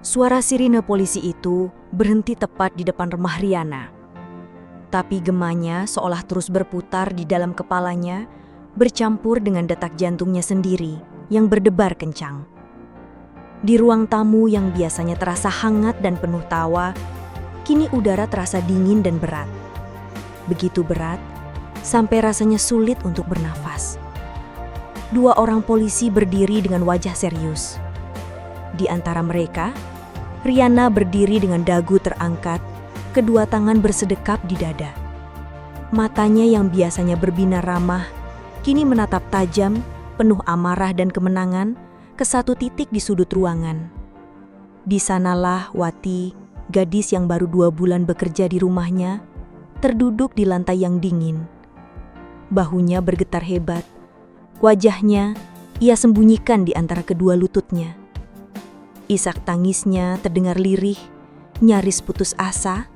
Suara sirine polisi itu berhenti tepat di depan rumah Riana. Tapi gemanya seolah terus berputar di dalam kepalanya, bercampur dengan detak jantungnya sendiri yang berdebar kencang. Di ruang tamu yang biasanya terasa hangat dan penuh tawa, kini udara terasa dingin dan berat. Begitu berat, sampai rasanya sulit untuk bernafas. Dua orang polisi berdiri dengan wajah serius. Di antara mereka, Riana berdiri dengan dagu terangkat, kedua tangan bersedekap di dada. Matanya yang biasanya berbinar ramah, kini menatap tajam, penuh amarah dan kemenangan, ke satu titik di sudut ruangan. Di sanalah Wati, gadis yang baru 2 bulan bekerja di rumahnya, terduduk di lantai yang dingin. Bahunya bergetar hebat. Wajahnya ia sembunyikan di antara kedua lututnya. Isak tangisnya terdengar lirih, nyaris putus asa,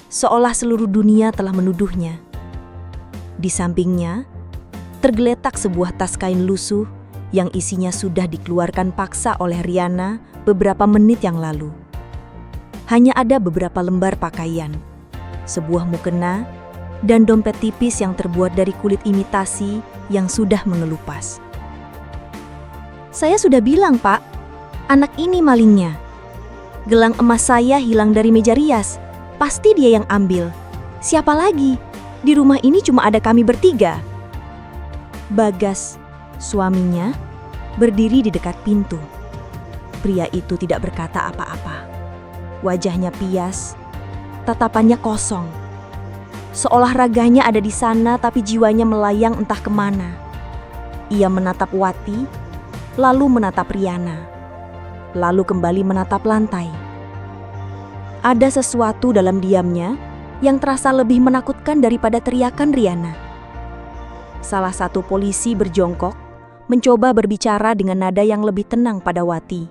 seolah seluruh dunia telah menuduhnya. Di sampingnya, tergeletak sebuah tas kain lusuh yang isinya sudah dikeluarkan paksa oleh Riana beberapa menit yang lalu. Hanya ada beberapa lembar pakaian, sebuah mukena, dan dompet tipis yang terbuat dari kulit imitasi yang sudah mengelupas. "Saya sudah bilang, Pak, anak ini malingnya. Gelang emas saya hilang dari meja rias. Pasti dia yang ambil. Siapa lagi? Di rumah ini cuma ada kami bertiga." Bagas, suaminya, berdiri di dekat pintu. Pria itu tidak berkata apa-apa. Wajahnya pias, tatapannya kosong. Seolah raganya ada di sana tapi jiwanya melayang entah kemana. Ia menatap Wati, lalu menatap Riana, lalu kembali menatap lantai. Ada sesuatu dalam diamnya yang terasa lebih menakutkan daripada teriakan Riana. Salah satu polisi berjongkok, mencoba berbicara dengan nada yang lebih tenang pada Wati.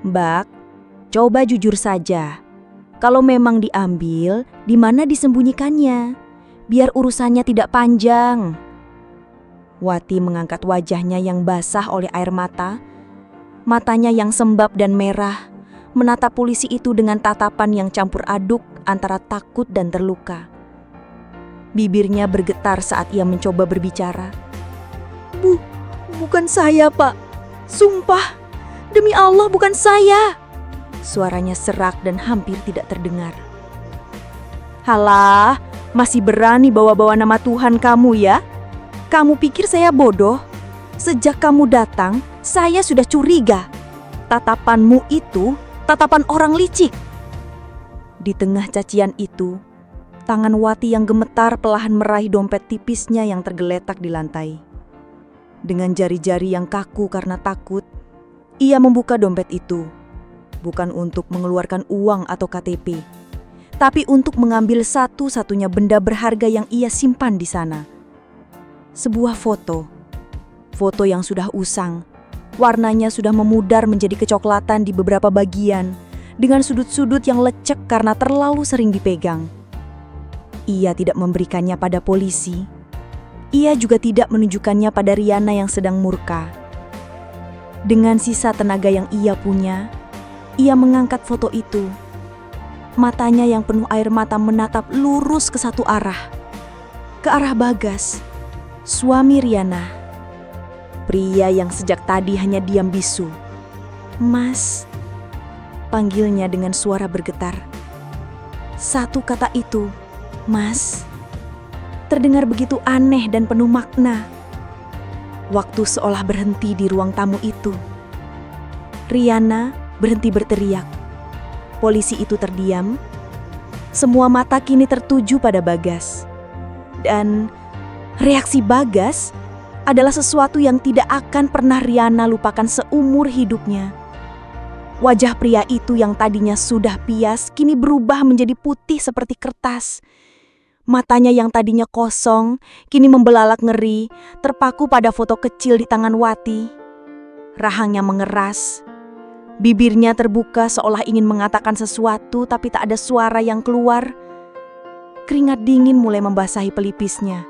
"Mbak, coba jujur saja. Kalau memang diambil, di mana disembunyikannya? Biar urusannya tidak panjang." Wati mengangkat wajahnya yang basah oleh air mata, matanya yang sembab dan merah, menatap polisi itu dengan tatapan yang campur aduk antara takut dan terluka. Bibirnya bergetar saat ia mencoba berbicara. Bukan saya, Pak. Sumpah, demi Allah bukan saya." Suaranya serak dan hampir tidak terdengar. "Halah, masih berani bawa-bawa nama Tuhan kamu ya? Kamu pikir saya bodoh? Sejak kamu datang, saya sudah curiga. Tatapanmu itu tatapan orang licik." Di tengah cacian itu, tangan Wati yang gemetar perlahan meraih dompet tipisnya yang tergeletak di lantai. Dengan jari-jari yang kaku karena takut, ia membuka dompet itu. Bukan untuk mengeluarkan uang atau KTP, tapi untuk mengambil satu-satunya benda berharga yang ia simpan di sana. Sebuah foto. Foto yang sudah usang, warnanya sudah memudar menjadi kecoklatan di beberapa bagian, dengan sudut-sudut yang lecek karena terlalu sering dipegang. Ia tidak memberikannya pada polisi. Ia juga tidak menunjukkannya pada Riana yang sedang murka. Dengan sisa tenaga yang ia punya, ia mengangkat foto itu. Matanya yang penuh air mata menatap lurus ke satu arah. Ke arah Bagas, suami Riana. Pria yang sejak tadi hanya diam bisu. "Mas," panggilnya dengan suara bergetar. Satu kata itu, "Mas," terdengar begitu aneh dan penuh makna. Waktu seolah berhenti di ruang tamu itu. Riana berhenti berteriak. Polisi itu terdiam. Semua mata kini tertuju pada Bagas. Dan reaksi Bagas adalah sesuatu yang tidak akan pernah Riana lupakan seumur hidupnya. Wajah pria itu yang tadinya sudah pias kini berubah menjadi putih seperti kertas. Matanya yang tadinya kosong, kini membelalak ngeri, terpaku pada foto kecil di tangan Wati. Rahangnya mengeras. Bibirnya terbuka seolah ingin mengatakan sesuatu tapi tak ada suara yang keluar. Keringat dingin mulai membasahi pelipisnya.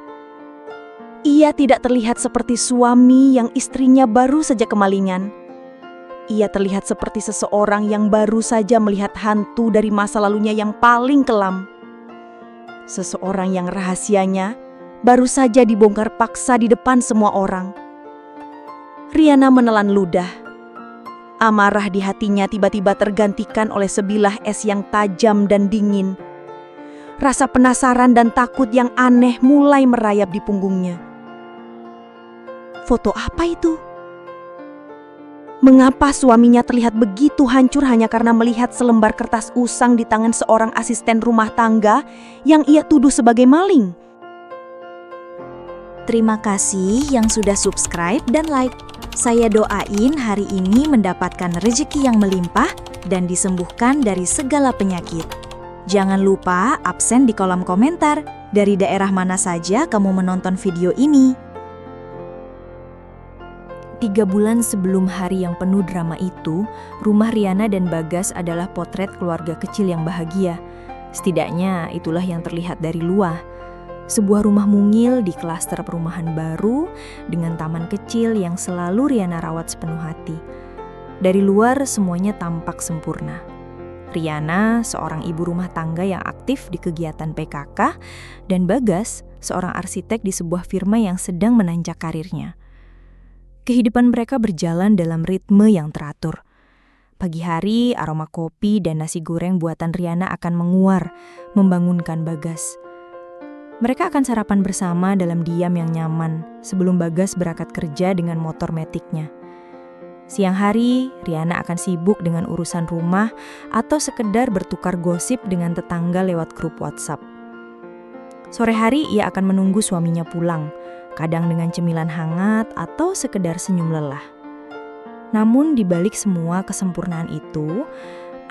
Ia tidak terlihat seperti suami yang istrinya baru saja kemalingan. Ia terlihat seperti seseorang yang baru saja melihat hantu dari masa lalunya yang paling kelam. Seseorang yang rahasianya baru saja dibongkar paksa di depan semua orang. Riana menelan ludah. Amarah di hatinya tiba-tiba tergantikan oleh sebilah es yang tajam dan dingin. Rasa penasaran dan takut yang aneh mulai merayap di punggungnya. Foto apa itu? Mengapa suaminya terlihat begitu hancur hanya karena melihat selembar kertas usang di tangan seorang asisten rumah tangga yang ia tuduh sebagai maling? Terima kasih yang sudah subscribe dan like. Saya doain hari ini mendapatkan rezeki yang melimpah dan disembuhkan dari segala penyakit. Jangan lupa absen di kolom komentar dari daerah mana saja kamu menonton video ini. 3 bulan sebelum hari yang penuh drama itu, rumah Riana dan Bagas adalah potret keluarga kecil yang bahagia. Setidaknya itulah yang terlihat dari luar. Sebuah rumah mungil di klaster perumahan baru dengan taman kecil yang selalu Riana rawat sepenuh hati. Dari luar semuanya tampak sempurna. Riana, seorang ibu rumah tangga yang aktif di kegiatan PKK, dan Bagas, seorang arsitek di sebuah firma yang sedang menanjak karirnya. Kehidupan mereka berjalan dalam ritme yang teratur. Pagi hari, aroma kopi dan nasi goreng buatan Riana akan menguar, membangunkan Bagas. Mereka akan sarapan bersama dalam diam yang nyaman sebelum Bagas berangkat kerja dengan motor metiknya. Siang hari, Riana akan sibuk dengan urusan rumah atau sekedar bertukar gosip dengan tetangga lewat grup WhatsApp. Sore hari, ia akan menunggu suaminya pulang, kadang dengan cemilan hangat atau sekedar senyum lelah. Namun di balik semua kesempurnaan itu,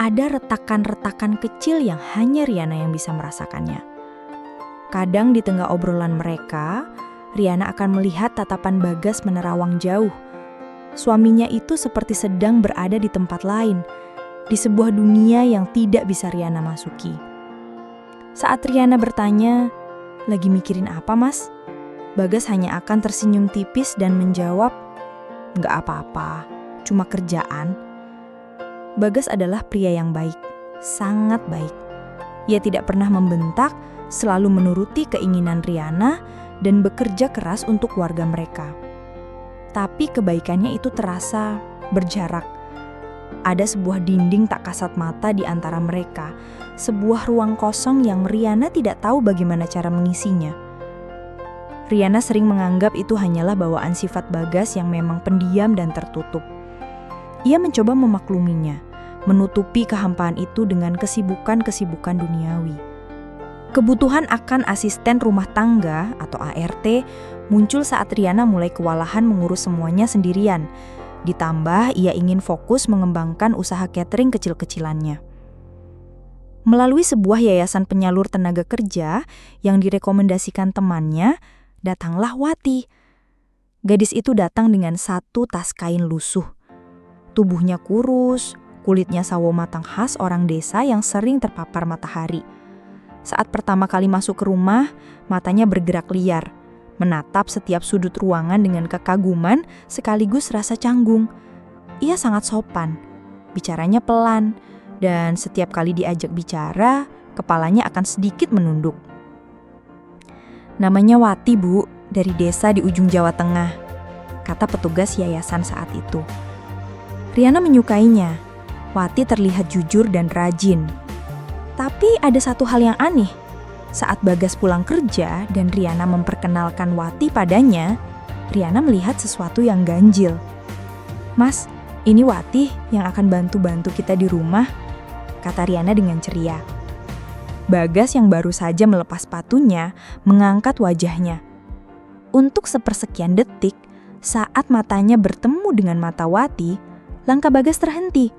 ada retakan-retakan kecil yang hanya Riana yang bisa merasakannya. Kadang di tengah obrolan mereka, Riana akan melihat tatapan Bagas menerawang jauh. Suaminya itu seperti sedang berada di tempat lain, di sebuah dunia yang tidak bisa Riana masuki. Saat Riana bertanya, "Lagi mikirin apa, Mas?" Bagas hanya akan tersenyum tipis dan menjawab, "Nggak apa-apa, cuma kerjaan." Bagas adalah pria yang baik, sangat baik. Ia tidak pernah membentak, selalu menuruti keinginan Riana dan bekerja keras untuk keluarga mereka. Tapi kebaikannya itu terasa berjarak. Ada sebuah dinding tak kasat mata di antara mereka, sebuah ruang kosong yang Riana tidak tahu bagaimana cara mengisinya. Riana sering menganggap itu hanyalah bawaan sifat Bagas yang memang pendiam dan tertutup. Ia mencoba memakluminya, menutupi kehampaan itu dengan kesibukan-kesibukan duniawi. Kebutuhan akan asisten rumah tangga atau ART muncul saat Riana mulai kewalahan mengurus semuanya sendirian. Ditambah ia ingin fokus mengembangkan usaha catering kecil-kecilannya. Melalui sebuah yayasan penyalur tenaga kerja yang direkomendasikan temannya, datanglah Wati. Gadis itu datang dengan satu tas kain lusuh. Tubuhnya kurus, kulitnya sawo matang khas orang desa yang sering terpapar matahari. Saat pertama kali masuk ke rumah, matanya bergerak liar, menatap setiap sudut ruangan dengan kekaguman sekaligus rasa canggung. Ia sangat sopan, bicaranya pelan, dan setiap kali diajak bicara, kepalanya akan sedikit menunduk. "Namanya Wati, Bu, dari desa di ujung Jawa Tengah," kata petugas yayasan saat itu. Riana menyukainya. Wati terlihat jujur dan rajin. Tapi ada satu hal yang aneh. Saat Bagas pulang kerja dan Riana memperkenalkan Wati padanya, Riana melihat sesuatu yang ganjil. "Mas, ini Wati yang akan bantu-bantu kita di rumah," kata Riana dengan ceria. Bagas yang baru saja melepas sepatunya mengangkat wajahnya. Untuk sepersekian detik, saat matanya bertemu dengan mata Wati, langkah Bagas terhenti.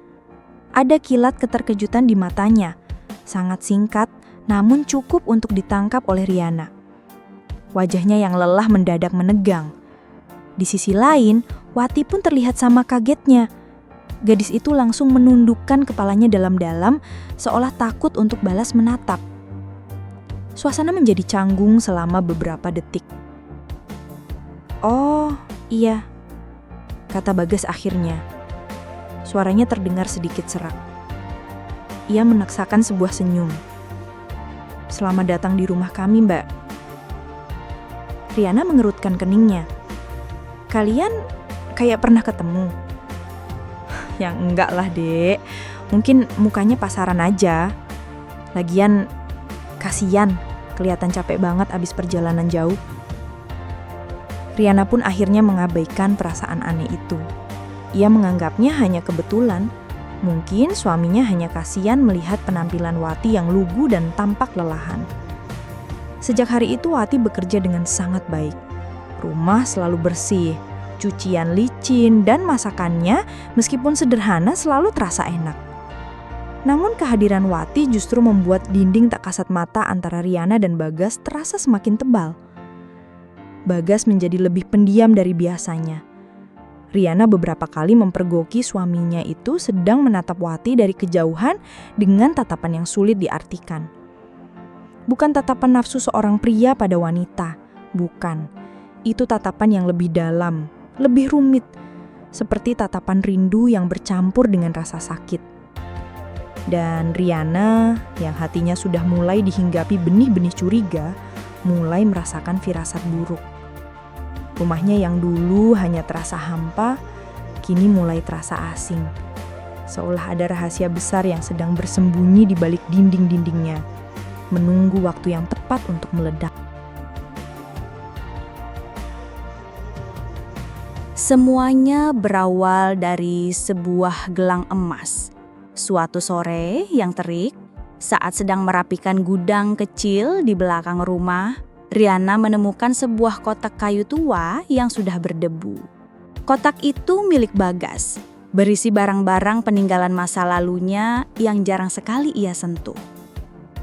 Ada kilat keterkejutan di matanya, sangat singkat namun cukup untuk ditangkap oleh Riana. Wajahnya yang lelah mendadak menegang. Di sisi lain, Wati pun terlihat sama kagetnya. Gadis itu langsung menundukkan kepalanya dalam-dalam seolah takut untuk balas menatap. Suasana menjadi canggung selama beberapa detik. "Oh, iya," kata Bagas akhirnya. Suaranya terdengar sedikit serak. Ia meneksakan sebuah senyum. "Selamat datang di rumah kami, Mbak." Riana mengerutkan keningnya. "Kalian kayak pernah ketemu?" "Ya enggak lah, Dek. Mungkin mukanya pasaran aja. Lagian kasihan, kelihatan capek banget abis perjalanan jauh." Riana pun akhirnya mengabaikan perasaan aneh itu. Ia menganggapnya hanya kebetulan. Mungkin suaminya hanya kasihan melihat penampilan Wati yang lugu dan tampak lelahan. Sejak hari itu Wati bekerja dengan sangat baik. Rumah selalu bersih, cucian licin, dan masakannya meskipun sederhana selalu terasa enak. Namun kehadiran Wati justru membuat dinding tak kasat mata antara Riana dan Bagas terasa semakin tebal. Bagas menjadi lebih pendiam dari biasanya. Riana beberapa kali mempergoki suaminya itu sedang menatap Wati dari kejauhan dengan tatapan yang sulit diartikan. Bukan tatapan nafsu seorang pria pada wanita, bukan. Itu tatapan yang lebih dalam, lebih rumit, seperti tatapan rindu yang bercampur dengan rasa sakit. Dan Riana, yang hatinya sudah mulai dihinggapi benih-benih curiga, mulai merasakan firasat buruk. Rumahnya yang dulu hanya terasa hampa, kini mulai terasa asing. Seolah ada rahasia besar yang sedang bersembunyi di balik dinding-dindingnya, menunggu waktu yang tepat untuk meledak. Semuanya berawal dari sebuah gelang emas. Suatu sore yang terik, saat sedang merapikan gudang kecil di belakang rumah, Riana menemukan sebuah kotak kayu tua yang sudah berdebu. Kotak itu milik Bagas, berisi barang-barang peninggalan masa lalunya yang jarang sekali ia sentuh.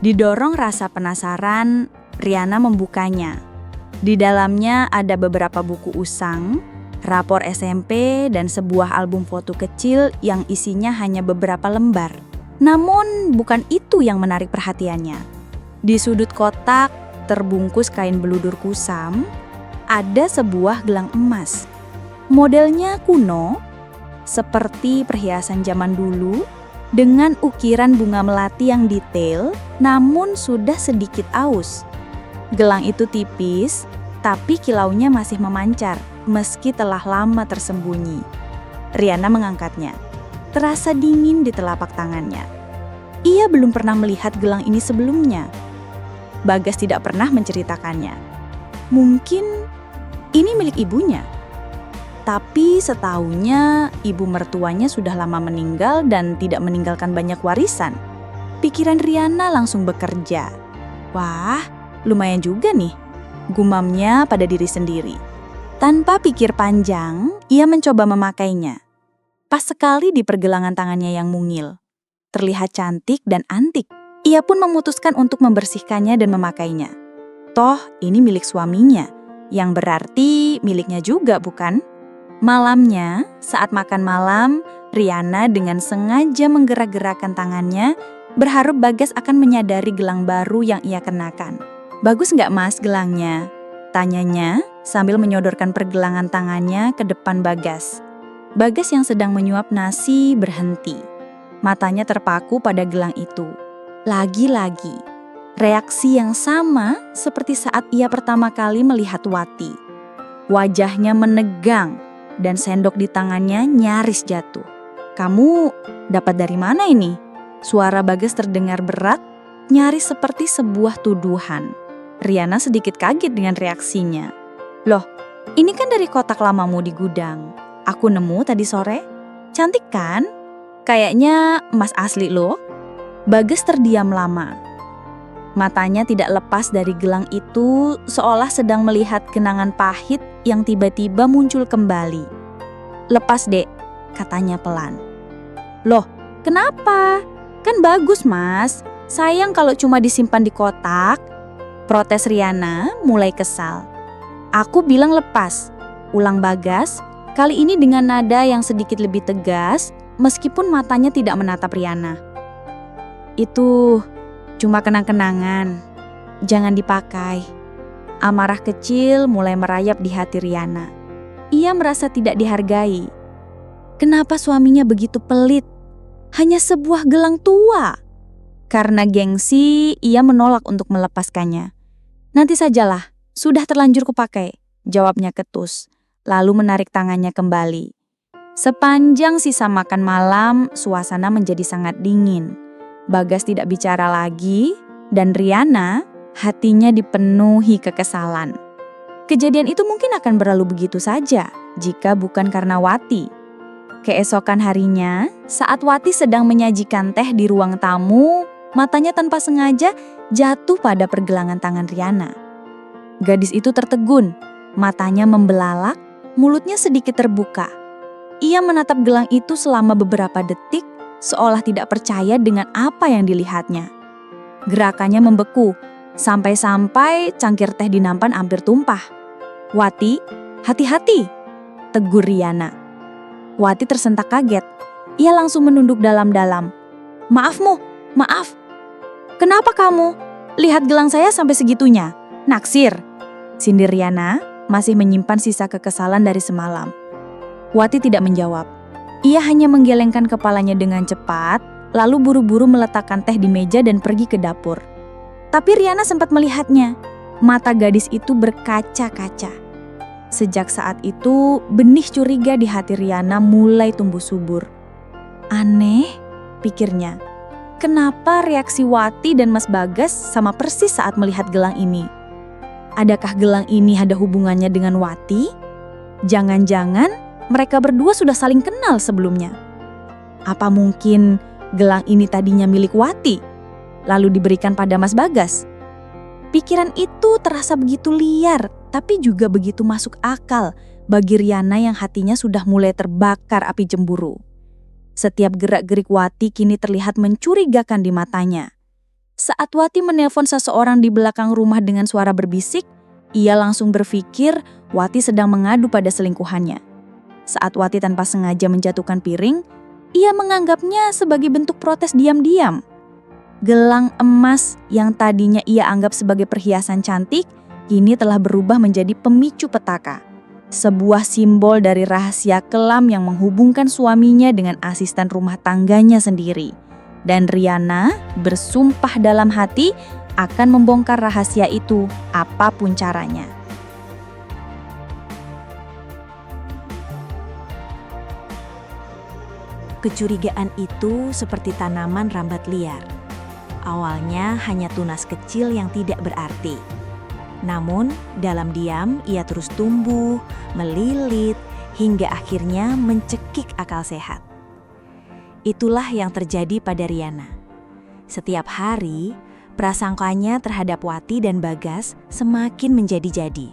Didorong rasa penasaran, Riana membukanya. Di dalamnya ada beberapa buku usang, rapor SMP, dan sebuah album foto kecil yang isinya hanya beberapa lembar. Namun bukan itu yang menarik perhatiannya. Di sudut kotak, terbungkus kain beludur kusam, ada sebuah gelang emas. Modelnya kuno, seperti perhiasan zaman dulu, dengan ukiran bunga melati yang detail, namun sudah sedikit aus. Gelang itu tipis, tapi kilaunya masih memancar, meski telah lama tersembunyi. Riana mengangkatnya. Terasa dingin di telapak tangannya. Ia belum pernah melihat gelang ini sebelumnya. Bagas tidak pernah menceritakannya. Mungkin ini milik ibunya. Tapi setahunya ibu mertuanya sudah lama meninggal dan tidak meninggalkan banyak warisan. Pikiran Riana langsung bekerja. Wah, lumayan juga nih, gumamnya pada diri sendiri. Tanpa pikir panjang, ia mencoba memakainya. Pas sekali di pergelangan tangannya yang mungil. Terlihat cantik dan antik. Ia pun memutuskan untuk membersihkannya dan memakainya. Toh, ini milik suaminya, yang berarti miliknya juga, bukan? Malamnya, saat makan malam, Riana dengan sengaja menggerak-gerakkan tangannya, berharap Bagas akan menyadari gelang baru yang ia kenakan. "Bagus nggak, Mas, gelangnya?" tanyanya sambil menyodorkan pergelangan tangannya ke depan Bagas. Bagas yang sedang menyuap nasi berhenti. Matanya terpaku pada gelang itu. Lagi-lagi, reaksi yang sama seperti saat ia pertama kali melihat Wati. Wajahnya menegang dan sendok di tangannya nyaris jatuh. "Kamu dapat dari mana ini?" Suara Bagas terdengar berat, nyaris seperti sebuah tuduhan. Riana sedikit kaget dengan reaksinya. "Loh, ini kan dari kotak lamamu di gudang. Aku nemu tadi sore. Cantik kan? Kayaknya emas asli loh." Bagas terdiam lama. Matanya tidak lepas dari gelang itu, seolah sedang melihat kenangan pahit yang tiba-tiba muncul kembali. "Lepas, Dek," katanya pelan. "Loh, kenapa? Kan bagus, Mas. Sayang kalau cuma disimpan di kotak." Protes Riana mulai kesal. "Aku bilang lepas," ulang Bagas, kali ini dengan nada yang sedikit lebih tegas, meskipun matanya tidak menatap Riana. "Itu cuma kenang-kenangan, jangan dipakai." Amarah kecil mulai merayap di hati Riana. Ia merasa tidak dihargai. Kenapa suaminya begitu pelit? Hanya sebuah gelang tua. Karena gengsi, ia menolak untuk melepaskannya. Nanti sajalah, sudah terlanjur kupakai, jawabnya ketus, lalu menarik tangannya kembali. Sepanjang sisa makan malam, suasana menjadi sangat dingin. Bagas tidak bicara lagi, dan Riana hatinya dipenuhi kekesalan. Kejadian itu mungkin akan berlalu begitu saja, jika bukan karena Wati. Keesokan harinya, saat Wati sedang menyajikan teh di ruang tamu, matanya tanpa sengaja jatuh pada pergelangan tangan Riana. Gadis itu tertegun, matanya membelalak, mulutnya sedikit terbuka. Ia menatap gelang itu selama beberapa detik, seolah tidak percaya dengan apa yang dilihatnya. Gerakannya membeku, sampai-sampai cangkir teh di nampan hampir tumpah. "Wati, hati-hati," tegur Riana. Wati tersentak kaget. Ia langsung menunduk dalam-dalam. Maaf." "Kenapa kamu? Lihat gelang saya sampai segitunya. Naksir," sindir Riana, masih menyimpan sisa kekesalan dari semalam. Wati tidak menjawab. Ia hanya menggelengkan kepalanya dengan cepat, lalu buru-buru meletakkan teh di meja dan pergi ke dapur. Tapi Riana sempat melihatnya. Mata gadis itu berkaca-kaca. Sejak saat itu, benih curiga di hati Riana mulai tumbuh subur. Aneh, pikirnya. Kenapa reaksi Wati dan Mas Bagas sama persis saat melihat gelang ini? Adakah gelang ini ada hubungannya dengan Wati? Jangan-jangan mereka berdua sudah saling kenal sebelumnya. Apa mungkin gelang ini tadinya milik Wati, lalu diberikan pada Mas Bagas? Pikiran itu terasa begitu liar, tapi juga begitu masuk akal bagi Riana yang hatinya sudah mulai terbakar api cemburu. Setiap gerak-gerik Wati kini terlihat mencurigakan di matanya. Saat Wati menelpon seseorang di belakang rumah dengan suara berbisik, ia langsung berpikir Wati sedang mengadu pada selingkuhannya. Saat Wati tanpa sengaja menjatuhkan piring, ia menganggapnya sebagai bentuk protes diam-diam. Gelang emas yang tadinya ia anggap sebagai perhiasan cantik, kini telah berubah menjadi pemicu petaka. Sebuah simbol dari rahasia kelam yang menghubungkan suaminya dengan asisten rumah tangganya sendiri. Dan Riana bersumpah dalam hati akan membongkar rahasia itu apapun caranya. Kecurigaan itu seperti tanaman rambat liar. Awalnya hanya tunas kecil yang tidak berarti. Namun, dalam diam ia terus tumbuh, melilit, hingga akhirnya mencekik akal sehat. Itulah yang terjadi pada Riana. Setiap hari, prasangkanya terhadap Wati dan Bagas semakin menjadi-jadi.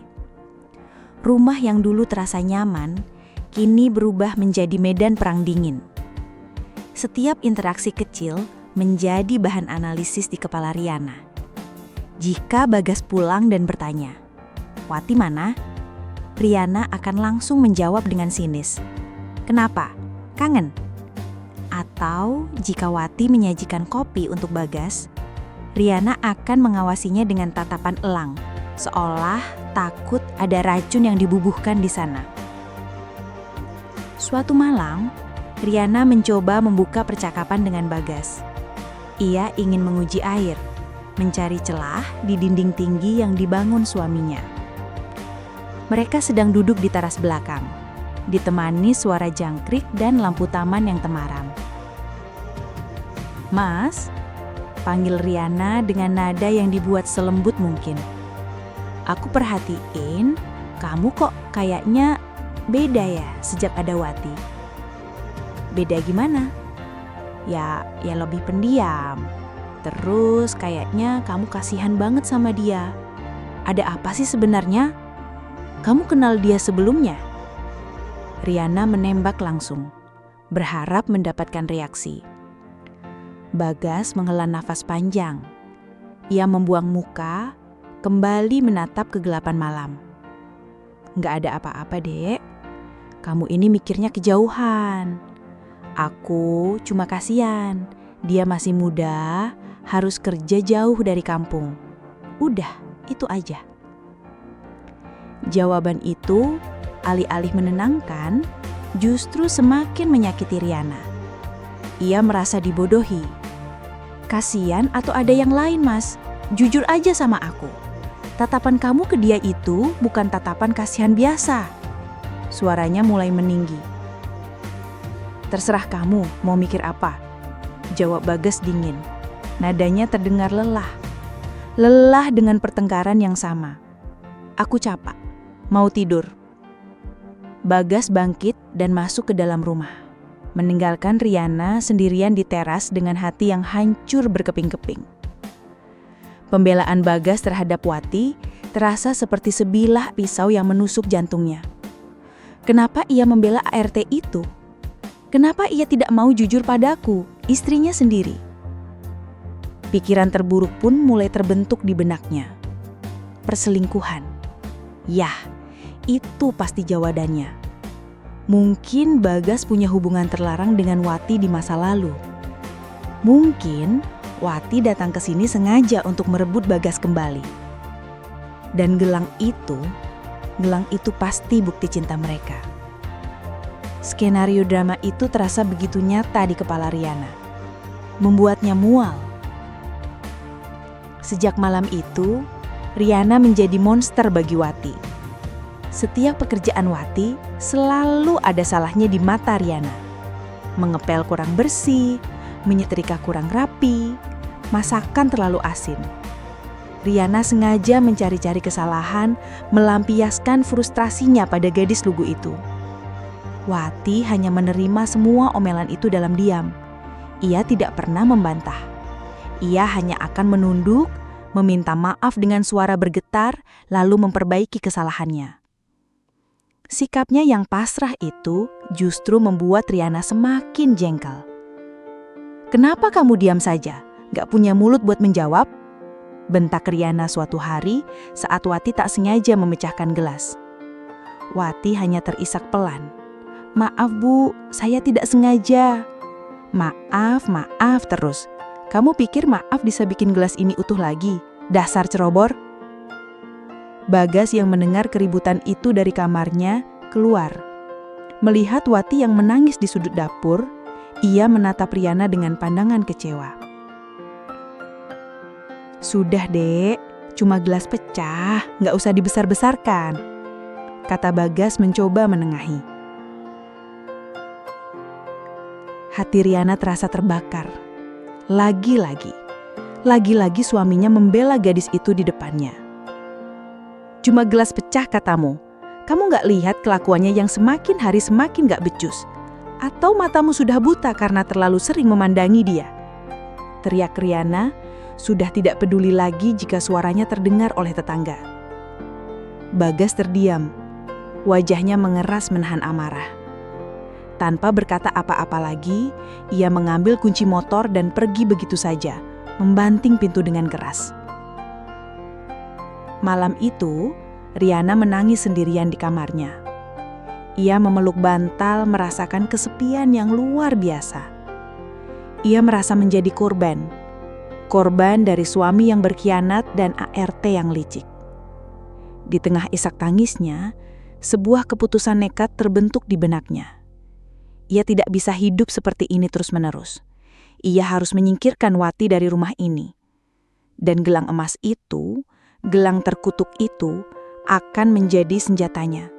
Rumah yang dulu terasa nyaman, kini berubah menjadi medan perang dingin. Setiap interaksi kecil menjadi bahan analisis di kepala Riana. Jika Bagas pulang dan bertanya, "Wati mana?" Riana akan langsung menjawab dengan sinis, "Kenapa? Kangen?" Atau jika Wati menyajikan kopi untuk Bagas, Riana akan mengawasinya dengan tatapan elang, seolah takut ada racun yang dibubuhkan di sana. Suatu malam, Riana mencoba membuka percakapan dengan Bagas. Ia ingin menguji air, mencari celah di dinding tinggi yang dibangun suaminya. Mereka sedang duduk di teras belakang, ditemani suara jangkrik dan lampu taman yang temaram. "Mas," panggil Riana dengan nada yang dibuat selembut mungkin. "Aku perhatiin, kamu kok kayaknya beda ya sejak ada Wati." "Beda gimana?" Ya lebih pendiam. Terus kayaknya kamu kasihan banget sama dia. Ada apa sih sebenarnya? Kamu kenal dia sebelumnya?" Riana menembak langsung, berharap mendapatkan reaksi. Bagas menghela nafas panjang. Ia membuang muka, kembali menatap kegelapan malam. "Nggak ada apa-apa, Dek. Kamu ini mikirnya kejauhan. Aku cuma kasihan, dia masih muda, harus kerja jauh dari kampung. Udah, itu aja." Jawaban itu alih-alih menenangkan, justru semakin menyakiti Riana. Ia merasa dibodohi. Kasian atau ada yang lain, Mas? Jujur aja sama aku. Tatapan kamu ke dia itu bukan tatapan kasihan biasa. Suaranya mulai meninggi. Terserah kamu mau mikir apa, jawab Bagas dingin. Nadanya terdengar lelah. Lelah dengan pertengkaran yang sama. Aku capek, mau tidur. Bagas bangkit dan masuk ke dalam rumah, meninggalkan Riana sendirian di teras dengan hati yang hancur berkeping-keping. Pembelaan Bagas terhadap Wati terasa seperti sebilah pisau yang menusuk jantungnya. Kenapa ia membela ART itu? Kenapa ia tidak mau jujur padaku, istrinya sendiri? Pikiran terburuk pun mulai terbentuk di benaknya. Perselingkuhan. Yah, itu pasti jawabannya. Mungkin Bagas punya hubungan terlarang dengan Wati di masa lalu. Mungkin Wati datang ke sini sengaja untuk merebut Bagas kembali. Dan gelang itu pasti bukti cinta mereka. Skenario drama itu terasa begitu nyata di kepala Riana. Membuatnya mual. Sejak malam itu, Riana menjadi monster bagi Wati. Setiap pekerjaan Wati selalu ada salahnya di mata Riana. Mengepel kurang bersih, menyetrika kurang rapi, masakan terlalu asin. Riana sengaja mencari-cari kesalahan, melampiaskan frustrasinya pada gadis lugu itu. Wati hanya menerima semua omelan itu dalam diam. Ia tidak pernah membantah. Ia hanya akan menunduk, meminta maaf dengan suara bergetar, lalu memperbaiki kesalahannya. Sikapnya yang pasrah itu justru membuat Riana semakin jengkel. "Kenapa kamu diam saja? Gak punya mulut buat menjawab?" bentak Riana suatu hari saat Wati tak sengaja memecahkan gelas. Wati hanya terisak pelan. "Maaf Bu, saya tidak sengaja." Maaf terus. Kamu pikir maaf bisa bikin gelas ini utuh lagi? Dasar cerobor." Bagas yang mendengar keributan itu dari kamarnya keluar. Melihat Wati yang menangis di sudut dapur, ia menatap Riana dengan pandangan kecewa. "Sudah Dek, cuma gelas pecah, nggak usah dibesar-besarkan," kata Bagas mencoba menengahi. Hati Riana terasa terbakar. Lagi-lagi suaminya membela gadis itu di depannya. "Cuma gelas pecah katamu. Kamu nggak lihat kelakuannya yang semakin hari semakin nggak becus? Atau matamu sudah buta karena terlalu sering memandangi dia?" teriak Riana, sudah tidak peduli lagi jika suaranya terdengar oleh tetangga. Bagas terdiam. Wajahnya mengeras menahan amarah. Tanpa berkata apa-apa lagi, ia mengambil kunci motor dan pergi begitu saja, membanting pintu dengan keras. Malam itu, Riana menangis sendirian di kamarnya. Ia memeluk bantal, merasakan kesepian yang luar biasa. Ia merasa menjadi korban dari suami yang berkhianat dan ART yang licik. Di tengah isak tangisnya, sebuah keputusan nekat terbentuk di benaknya. Ia tidak bisa hidup seperti ini terus-menerus. Ia harus menyingkirkan Wati dari rumah ini. Dan gelang emas itu, gelang terkutuk itu, akan menjadi senjatanya.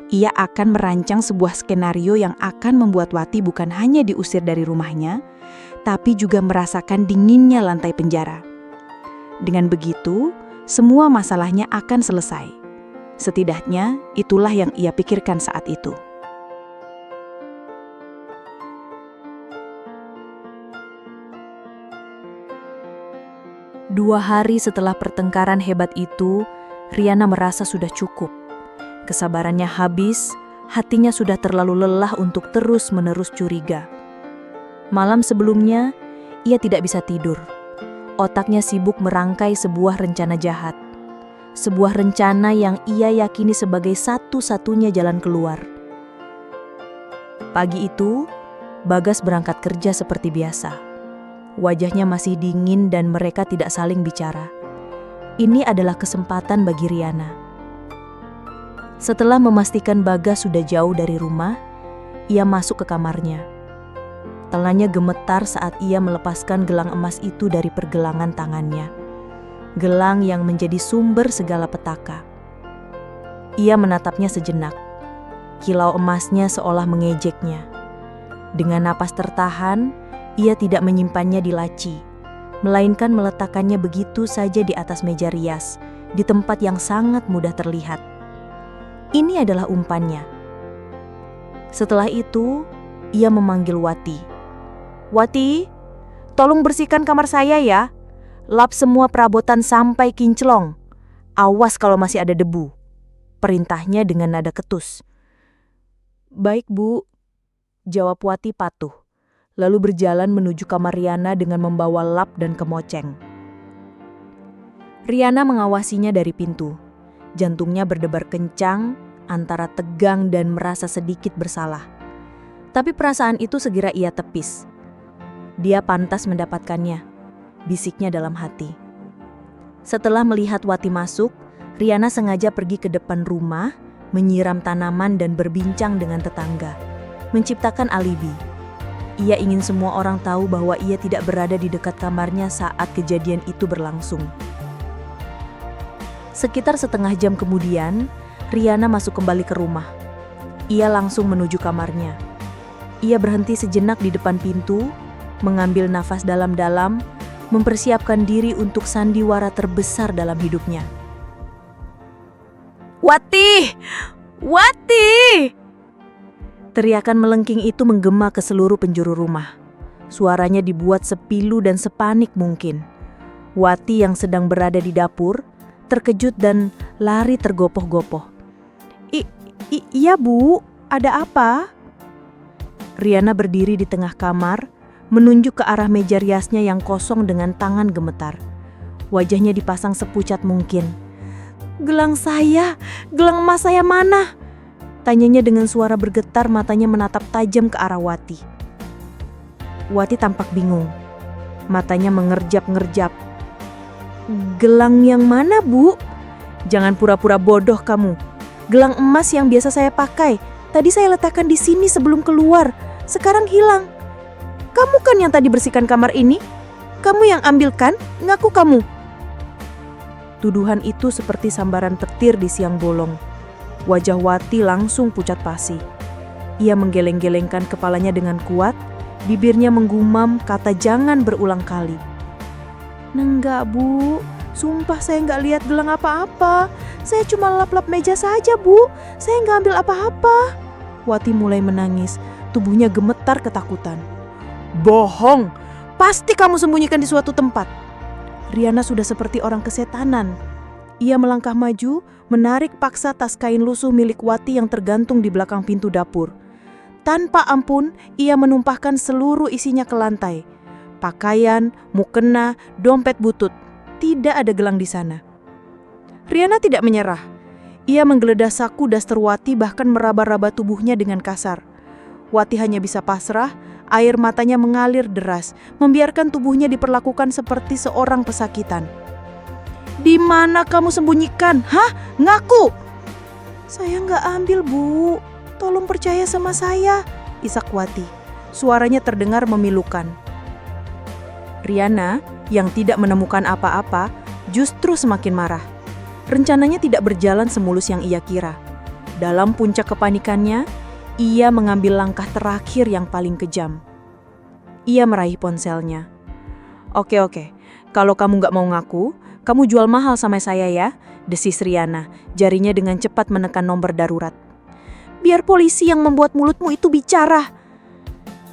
Ia akan merancang sebuah skenario yang akan membuat Wati bukan hanya diusir dari rumahnya, tapi juga merasakan dinginnya lantai penjara. Dengan begitu, semua masalahnya akan selesai. Setidaknya, itulah yang ia pikirkan saat itu. Dua hari setelah pertengkaran hebat itu, Riana merasa sudah cukup. Kesabarannya habis, hatinya sudah terlalu lelah untuk terus-menerus curiga. Malam sebelumnya, ia tidak bisa tidur. Otaknya sibuk merangkai sebuah rencana jahat. Sebuah rencana yang ia yakini sebagai satu-satunya jalan keluar. Pagi itu, Bagas berangkat kerja seperti biasa. Wajahnya masih dingin dan mereka tidak saling bicara. Ini adalah kesempatan bagi Riana. Setelah memastikan Bagas sudah jauh dari rumah, Ia masuk ke kamarnya. Telanya gemetar saat ia melepaskan gelang emas itu dari pergelangan tangannya. Gelang yang menjadi sumber segala petaka. Ia menatapnya sejenak. Kilau emasnya seolah mengejeknya. Dengan napas tertahan, ia tidak menyimpannya di laci, melainkan meletakkannya begitu saja di atas meja rias, di tempat yang sangat mudah terlihat. Ini adalah umpannya. Setelah itu, ia memanggil Wati. "Wati, tolong bersihkan kamar saya ya. Lap semua perabotan sampai kinclong. Awas kalau masih ada debu," perintahnya dengan nada ketus. "Baik, Bu," jawab Wati patuh, lalu berjalan menuju kamar Riana dengan membawa lap dan kemoceng. Riana mengawasinya dari pintu. Jantungnya berdebar kencang, antara tegang dan merasa sedikit bersalah. Tapi perasaan itu segera ia tepis. Dia pantas mendapatkannya, bisiknya dalam hati. Setelah melihat Wati masuk, Riana sengaja pergi ke depan rumah, menyiram tanaman dan berbincang dengan tetangga, menciptakan alibi. Ia ingin semua orang tahu bahwa ia tidak berada di dekat kamarnya saat kejadian itu berlangsung. Sekitar setengah jam kemudian, Riana masuk kembali ke rumah. Ia langsung menuju kamarnya. Ia berhenti sejenak di depan pintu, mengambil nafas dalam-dalam, mempersiapkan diri untuk sandiwara terbesar dalam hidupnya. "Wati! Wati!" Teriakan melengking itu menggema ke seluruh penjuru rumah. Suaranya dibuat sepilu dan sepanik mungkin. Wati yang sedang berada di dapur, terkejut dan lari tergopoh-gopoh. Iya Bu, ada apa?" Riana berdiri di tengah kamar, menunjuk ke arah meja riasnya yang kosong dengan tangan gemetar. Wajahnya dipasang sepucat mungkin. "Gelang saya, gelang emas saya mana?" tanyanya dengan suara bergetar, matanya menatap tajam ke arah Wati. Wati tampak bingung. Matanya mengerjap-ngerjap. "Gelang yang mana, Bu?" "Jangan pura-pura bodoh kamu. Gelang emas yang biasa saya pakai. Tadi saya letakkan di sini sebelum keluar. Sekarang hilang. Kamu kan yang tadi bersihkan kamar ini? Kamu yang ambilkan? Ngaku kamu." Tuduhan itu seperti sambaran petir di siang bolong. Wajah Wati langsung pucat pasi. Ia menggeleng-gelengkan kepalanya dengan kuat, bibirnya menggumam kata jangan berulang kali. "Enggak Bu, sumpah saya nggak lihat gelang apa-apa. Saya cuma lap-lap meja saja Bu, saya nggak ambil apa-apa." Wati mulai menangis, tubuhnya gemetar ketakutan. "Bohong, pasti kamu sembunyikan di suatu tempat." Riana sudah seperti orang kesetanan. Ia melangkah maju, menarik paksa tas kain lusuh milik Wati yang tergantung di belakang pintu dapur. Tanpa ampun, ia menumpahkan seluruh isinya ke lantai. Pakaian, mukena, dompet butut. Tidak ada gelang di sana. Riana tidak menyerah. Ia menggeledah saku daster Wati, bahkan meraba-raba tubuhnya dengan kasar. Wati hanya bisa pasrah, air matanya mengalir deras, membiarkan tubuhnya diperlakukan seperti seorang pesakitan. "Di mana kamu sembunyikan? Hah? Ngaku!" "Saya nggak ambil Bu, tolong percaya sama saya," isak Wati. Suaranya terdengar memilukan. Riana, yang tidak menemukan apa-apa, justru semakin marah. Rencananya tidak berjalan semulus yang ia kira. Dalam puncak kepanikannya, ia mengambil langkah terakhir yang paling kejam. Ia meraih ponselnya. Oke, kalau kamu gak mau ngaku, kamu jual mahal sama saya ya," desis Riana, jarinya dengan cepat menekan nomor darurat. "Biar polisi yang membuat mulutmu itu bicara."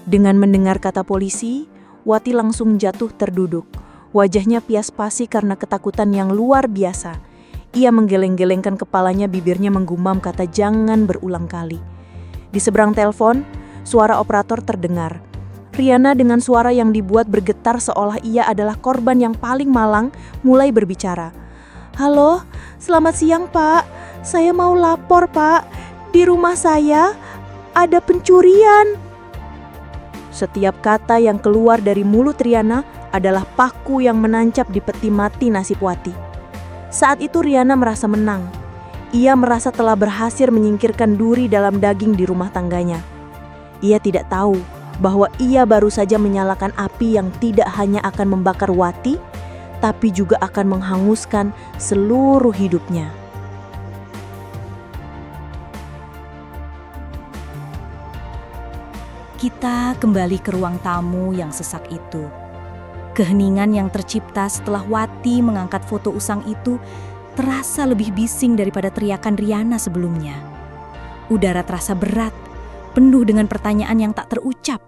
Dengan mendengar kata polisi, Wati langsung jatuh terduduk. Wajahnya pias pasi karena ketakutan yang luar biasa. Ia menggeleng-gelengkan kepalanya, bibirnya menggumam kata jangan berulang kali. Di seberang telepon, suara operator terdengar. Riana dengan suara yang dibuat bergetar seolah ia adalah korban yang paling malang, mulai berbicara. "Halo, selamat siang Pak. Saya mau lapor Pak. Di rumah saya ada pencurian." Setiap kata yang keluar dari mulut Riana adalah paku yang menancap di peti mati nasib Wati. Saat itu Riana merasa menang. Ia merasa telah berhasil menyingkirkan duri dalam daging di rumah tangganya. Ia tidak tahu bahwa ia baru saja menyalakan api yang tidak hanya akan membakar Wati, tapi juga akan menghanguskan seluruh hidupnya. Kita kembali ke ruang tamu yang sesak itu. Keheningan yang tercipta setelah Wati mengangkat foto usang itu terasa lebih bising daripada teriakan Riana sebelumnya. Udara terasa berat, penuh dengan pertanyaan yang tak terucap.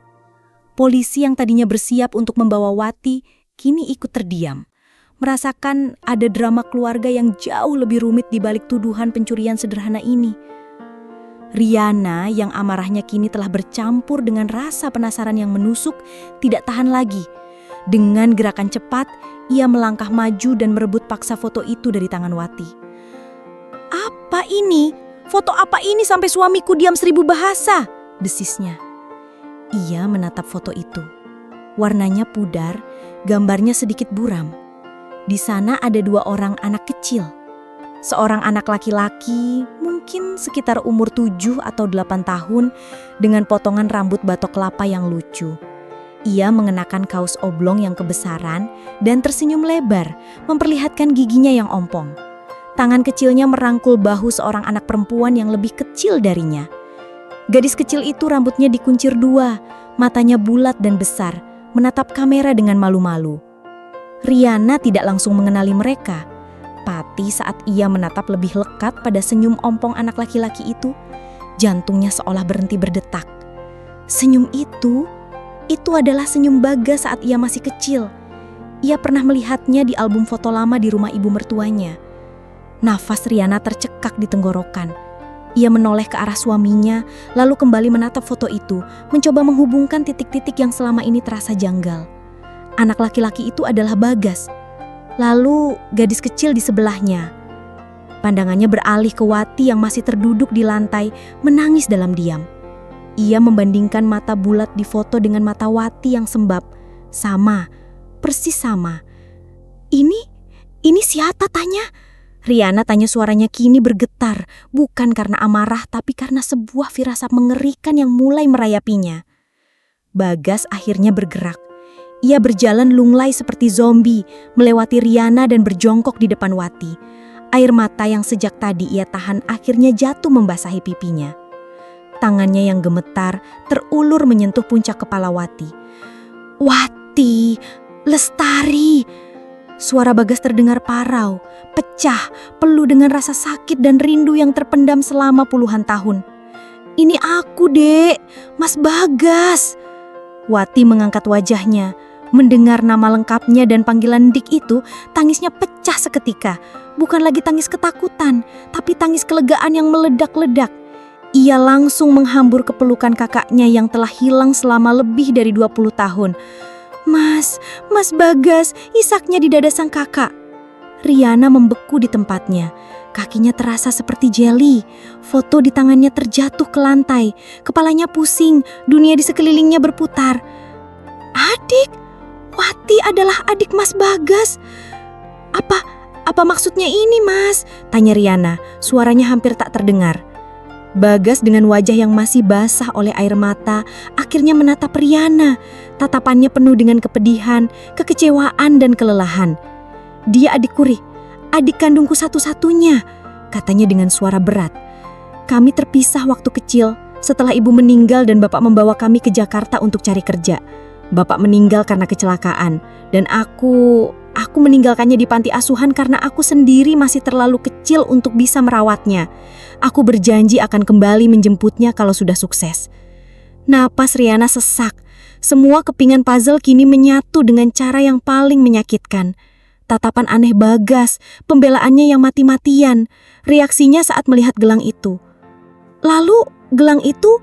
Polisi yang tadinya bersiap untuk membawa Wati kini ikut terdiam, merasakan ada drama keluarga yang jauh lebih rumit di balik tuduhan pencurian sederhana ini. Riana yang amarahnya kini telah bercampur dengan rasa penasaran yang menusuk tidak tahan lagi. Dengan gerakan cepat, ia melangkah maju dan merebut paksa foto itu dari tangan Wati. "Apa ini? Foto apa ini sampai suamiku diam 1000 bahasa?" desisnya. Ia menatap foto itu. Warnanya pudar, gambarnya sedikit buram. Di sana ada 2 orang anak kecil. Seorang anak laki-laki, mungkin sekitar umur 7 atau 8 tahun, dengan potongan rambut batok kelapa yang lucu. Ia mengenakan kaos oblong yang kebesaran dan tersenyum lebar, memperlihatkan giginya yang ompong. Tangan kecilnya merangkul bahu seorang anak perempuan yang lebih kecil darinya. Gadis kecil itu rambutnya dikuncir 2, matanya bulat dan besar, menatap kamera dengan malu-malu. Riana tidak langsung mengenali mereka. Tapi saat ia menatap lebih lekat pada senyum ompong anak laki-laki itu, jantungnya seolah berhenti berdetak. Senyum itu adalah senyum Bagas saat ia masih kecil. Ia pernah melihatnya di album foto lama di rumah ibu mertuanya. Nafas Riana tercekak di tenggorokan. Ia menoleh ke arah suaminya, lalu kembali menatap foto itu, mencoba menghubungkan titik-titik yang selama ini terasa janggal. Anak laki-laki itu adalah Bagas. Lalu gadis kecil di sebelahnya. Pandangannya beralih ke Wati yang masih terduduk di lantai, menangis dalam diam. Ia membandingkan mata bulat di foto dengan mata Wati yang sembab. Sama, persis sama. Ini siapa, tanya? Riana tanya, suaranya kini bergetar, bukan karena amarah tapi karena sebuah firasat mengerikan yang mulai merayapinya. Bagas akhirnya bergerak. Ia berjalan lunglai seperti zombie, melewati Riana dan berjongkok di depan Wati. Air mata yang sejak tadi ia tahan akhirnya jatuh membasahi pipinya. Tangannya yang gemetar terulur menyentuh puncak kepala Wati. "Wati, Lestari!" Suara Bagas terdengar parau, pecah, penuh dengan rasa sakit dan rindu yang terpendam selama puluhan tahun. "Ini aku, Dek, Mas Bagas." Wati mengangkat wajahnya. Mendengar nama lengkapnya dan panggilan Dik itu, tangisnya pecah seketika. Bukan lagi tangis ketakutan, tapi tangis kelegaan yang meledak-ledak. Ia langsung menghambur ke pelukan kakaknya yang telah hilang selama lebih dari 20 tahun. Mas Bagas," isaknya di dada sang kakak. Riana membeku di tempatnya. Kakinya terasa seperti jeli. Foto di tangannya terjatuh ke lantai. Kepalanya pusing, dunia di sekelilingnya berputar. "Adik, Wati adalah adik Mas Bagas. Apa maksudnya ini, Mas?" tanya Riana. Suaranya hampir tak terdengar. Bagas dengan wajah yang masih basah oleh air mata akhirnya menatap Riana. Tatapannya penuh dengan kepedihan, kekecewaan dan kelelahan. "Dia adikku, Ri. Adik kandungku satu-satunya," katanya dengan suara berat. "Kami terpisah waktu kecil setelah ibu meninggal dan bapak membawa kami ke Jakarta untuk cari kerja. Bapak meninggal karena kecelakaan dan aku meninggalkannya di panti asuhan karena aku sendiri masih terlalu kecil untuk bisa merawatnya. Aku berjanji akan kembali menjemputnya kalau sudah sukses." Napas Riana sesak. Semua kepingan puzzle kini menyatu dengan cara yang paling menyakitkan. Tatapan aneh Bagas, pembelaannya yang mati-matian, reaksinya saat melihat gelang itu. "Lalu gelang itu?"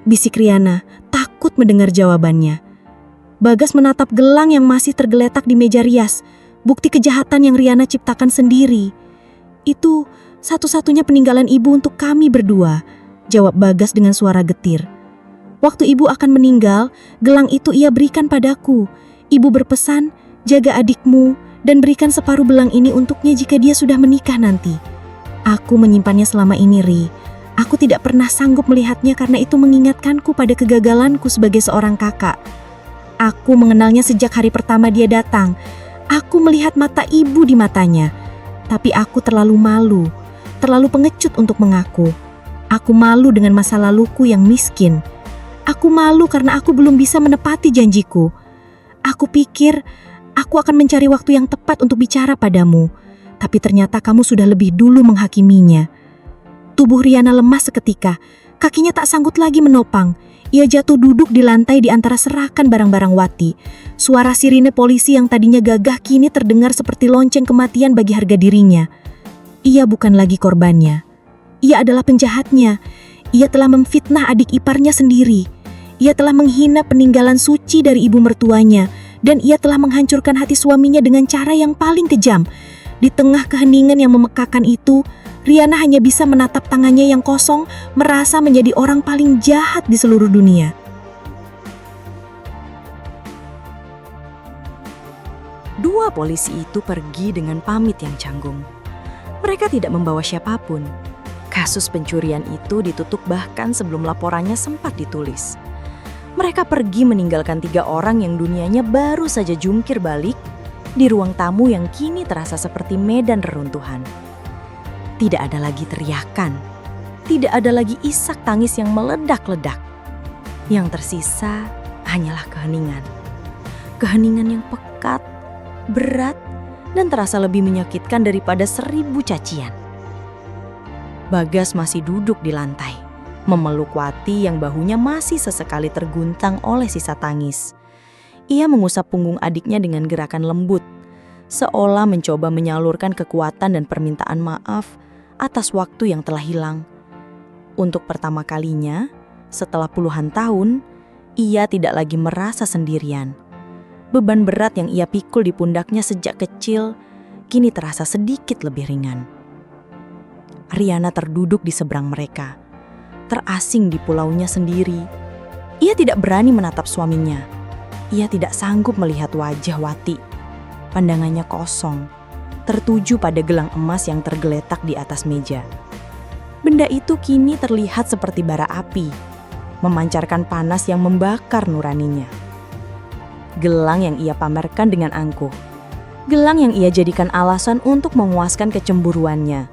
bisik Riana, takut mendengar jawabannya. Bagas menatap gelang yang masih tergeletak di meja rias, bukti kejahatan yang Riana ciptakan sendiri. "Itu satu-satunya peninggalan ibu untuk kami berdua," jawab Bagas dengan suara getir. "Waktu ibu akan meninggal, gelang itu ia berikan padaku. Ibu berpesan, jaga adikmu dan berikan separuh gelang ini untuknya jika dia sudah menikah nanti. Aku menyimpannya selama ini, Ri. Aku tidak pernah sanggup melihatnya karena itu mengingatkanku pada kegagalanku sebagai seorang kakak. Aku mengenalnya sejak hari pertama dia datang. Aku melihat mata ibu di matanya. Tapi aku terlalu malu, terlalu pengecut untuk mengaku. Aku malu dengan masa laluku yang miskin. Aku malu karena aku belum bisa menepati janjiku. Aku pikir aku akan mencari waktu yang tepat untuk bicara padamu. Tapi ternyata kamu sudah lebih dulu menghakiminya. Tubuh Riana lemas seketika. Kakinya tak sanggup lagi menopang. Ia jatuh duduk di lantai di antara serakan barang-barang Wati. Suara sirine polisi yang tadinya gagah kini terdengar seperti lonceng kematian bagi harga dirinya. Ia bukan lagi korbannya. Ia adalah penjahatnya. Ia telah memfitnah adik iparnya sendiri. Ia telah menghina peninggalan suci dari ibu mertuanya. Dan ia telah menghancurkan hati suaminya dengan cara yang paling kejam. Di tengah keheningan yang memekakan itu, Riana hanya bisa menatap tangannya yang kosong, merasa menjadi orang paling jahat di seluruh dunia. Dua polisi itu pergi dengan pamit yang canggung. Mereka tidak membawa siapapun. Kasus pencurian itu ditutup bahkan sebelum laporannya sempat ditulis. Mereka pergi meninggalkan 3 orang yang dunianya baru saja jungkir balik di ruang tamu yang kini terasa seperti medan reruntuhan. Tidak ada lagi teriakan, tidak ada lagi isak tangis yang meledak-ledak. Yang tersisa hanyalah keheningan. Keheningan yang pekat, berat, dan terasa lebih menyakitkan daripada 1000 cacian. Bagas masih duduk di lantai, memeluk Wati yang bahunya masih sesekali terguntang oleh sisa tangis. Ia mengusap punggung adiknya dengan gerakan lembut, seolah mencoba menyalurkan kekuatan dan permintaan maaf atas waktu yang telah hilang. Untuk pertama kalinya, setelah puluhan tahun, ia tidak lagi merasa sendirian. Beban berat yang ia pikul di pundaknya sejak kecil, kini terasa sedikit lebih ringan. Riana terduduk di seberang mereka, terasing di pulaunya sendiri. Ia tidak berani menatap suaminya. Ia tidak sanggup melihat wajah Wati. Pandangannya kosong, tertuju pada gelang emas yang tergeletak di atas meja. Benda itu kini terlihat seperti bara api, memancarkan panas yang membakar nuraninya. Gelang yang ia pamerkan dengan angkuh. Gelang yang ia jadikan alasan untuk memuaskan kecemburuannya.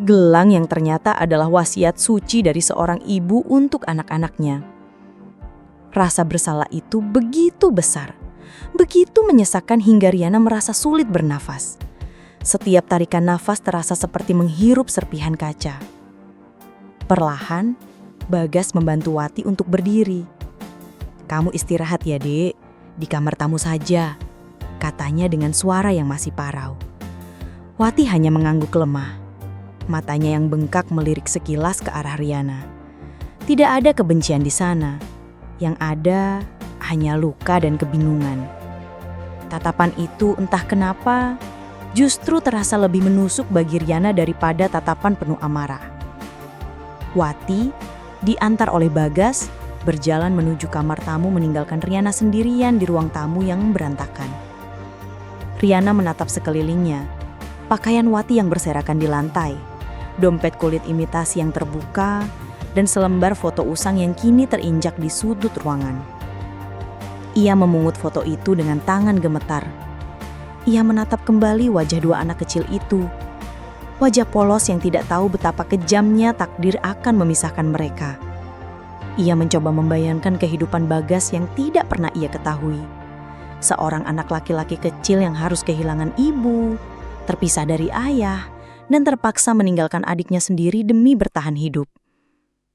Gelang yang ternyata adalah wasiat suci dari seorang ibu untuk anak-anaknya. Rasa bersalah itu begitu besar, begitu menyesakkan hingga Riana merasa sulit bernafas. Setiap tarikan nafas terasa seperti menghirup serpihan kaca. Perlahan, Bagas membantu Wati untuk berdiri. "Kamu istirahat ya, Dek, di kamar tamu saja," katanya dengan suara yang masih parau. Wati hanya mengangguk lemah. Matanya yang bengkak melirik sekilas ke arah Riana. Tidak ada kebencian di sana. Yang ada hanya luka dan kebingungan. Tatapan itu entah kenapa justru terasa lebih menusuk bagi Riana daripada tatapan penuh amarah. Wati, diantar oleh Bagas, berjalan menuju kamar tamu meninggalkan Riana sendirian di ruang tamu yang berantakan. Riana menatap sekelilingnya, pakaian Wati yang berserakan di lantai, dompet kulit imitasi yang terbuka, dan selembar foto usang yang kini terinjak di sudut ruangan. Ia memungut foto itu dengan tangan gemetar. Ia menatap kembali wajah 2 anak kecil itu. Wajah polos yang tidak tahu betapa kejamnya takdir akan memisahkan mereka. Ia mencoba membayangkan kehidupan Bagas yang tidak pernah ia ketahui. Seorang anak laki-laki kecil yang harus kehilangan ibu, terpisah dari ayah, dan terpaksa meninggalkan adiknya sendiri demi bertahan hidup.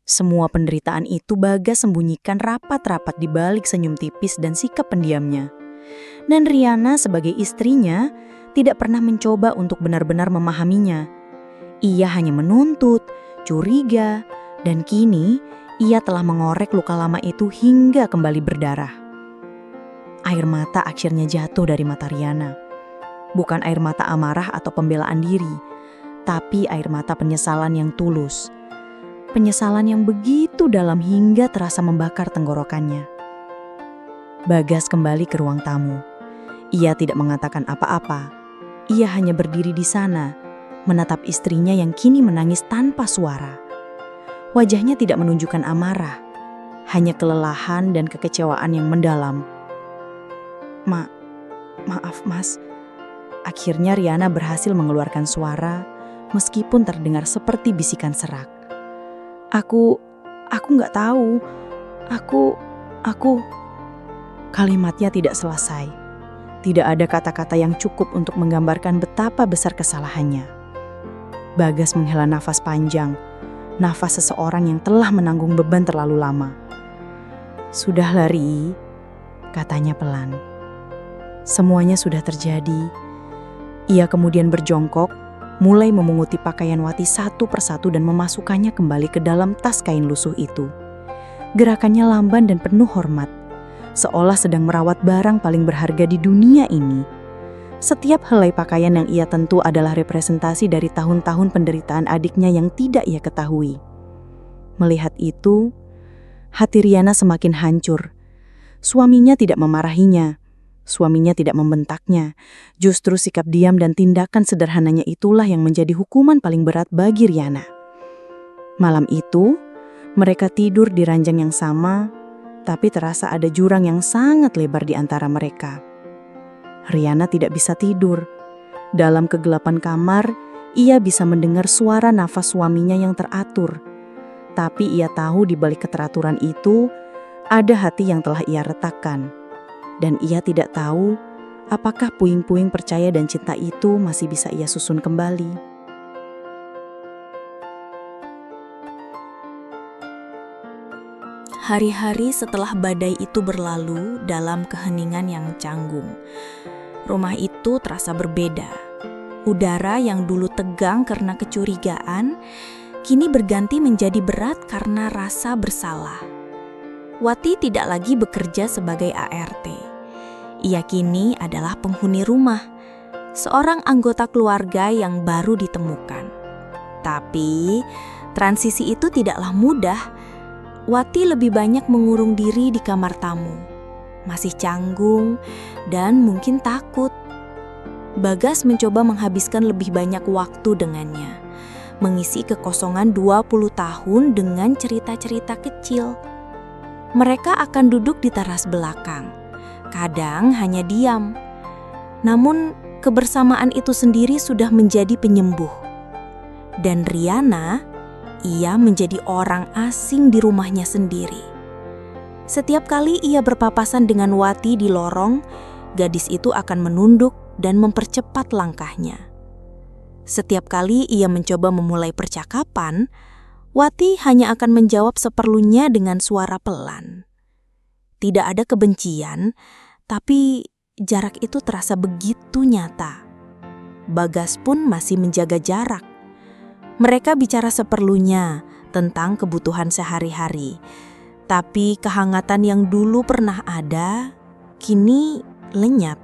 Semua penderitaan itu Bagas sembunyikan rapat-rapat di balik senyum tipis dan sikap pendiamnya. Dan Riana sebagai istrinya tidak pernah mencoba untuk benar-benar memahaminya. Ia hanya menuntut, curiga, dan kini ia telah mengorek luka lama itu hingga kembali berdarah. Air mata akhirnya jatuh dari mata Riana. Bukan air mata amarah atau pembelaan diri, tapi air mata penyesalan yang tulus. Penyesalan yang begitu dalam hingga terasa membakar tenggorokannya. Bagas kembali ke ruang tamu. Ia tidak mengatakan apa-apa. Ia hanya berdiri di sana, menatap istrinya yang kini menangis tanpa suara. Wajahnya tidak menunjukkan amarah, hanya kelelahan dan kekecewaan yang mendalam. Maaf mas. Akhirnya Riana berhasil mengeluarkan suara meskipun terdengar seperti bisikan serak. Aku nggak tahu. Aku. Kalimatnya tidak selesai. Tidak ada kata-kata yang cukup untuk menggambarkan betapa besar kesalahannya. Bagas menghela nafas panjang, nafas seseorang yang telah menanggung beban terlalu lama. Sudahlah Ri, katanya pelan. Semuanya sudah terjadi. Ia kemudian berjongkok, mulai memunguti pakaian Wati satu persatu dan memasukkannya kembali ke dalam tas kain lusuh itu. Gerakannya lamban dan penuh hormat, seolah sedang merawat barang paling berharga di dunia ini. Setiap helai pakaian yang ia tentu adalah representasi dari tahun-tahun penderitaan adiknya yang tidak ia ketahui. Melihat itu, hati Riana semakin hancur. Suaminya tidak memarahinya. Suaminya tidak membentaknya, justru sikap diam dan tindakan sederhananya itulah yang menjadi hukuman paling berat bagi Riana. Malam itu, mereka tidur di ranjang yang sama, tapi terasa ada jurang yang sangat lebar di antara mereka. Riana tidak bisa tidur. Dalam kegelapan kamar, ia bisa mendengar suara nafas suaminya yang teratur. Tapi ia tahu di balik keteraturan itu, ada hati yang telah ia retakkan. Dan ia tidak tahu apakah puing-puing percaya dan cinta itu masih bisa ia susun kembali. Hari-hari setelah badai itu berlalu dalam keheningan yang canggung. Rumah itu terasa berbeda. Udara yang dulu tegang karena kecurigaan, kini berganti menjadi berat karena rasa bersalah. Wati tidak lagi bekerja sebagai ART. Ia kini adalah penghuni rumah, seorang anggota keluarga yang baru ditemukan. Tapi, transisi itu tidaklah mudah. Wati lebih banyak mengurung diri di kamar tamu. Masih canggung dan mungkin takut. Bagas mencoba menghabiskan lebih banyak waktu dengannya, mengisi kekosongan 20 tahun dengan cerita-cerita kecil. Mereka akan duduk di teras belakang. Kadang hanya diam. Namun kebersamaan itu sendiri sudah menjadi penyembuh. Dan Riana, ia menjadi orang asing di rumahnya sendiri. Setiap kali ia berpapasan dengan Wati di lorong, gadis itu akan menunduk dan mempercepat langkahnya. Setiap kali ia mencoba memulai percakapan, Wati hanya akan menjawab seperlunya dengan suara pelan. Tidak ada kebencian, tapi jarak itu terasa begitu nyata. Bagas pun masih menjaga jarak. Mereka bicara seperlunya tentang kebutuhan sehari-hari. Tapi kehangatan yang dulu pernah ada, kini lenyap.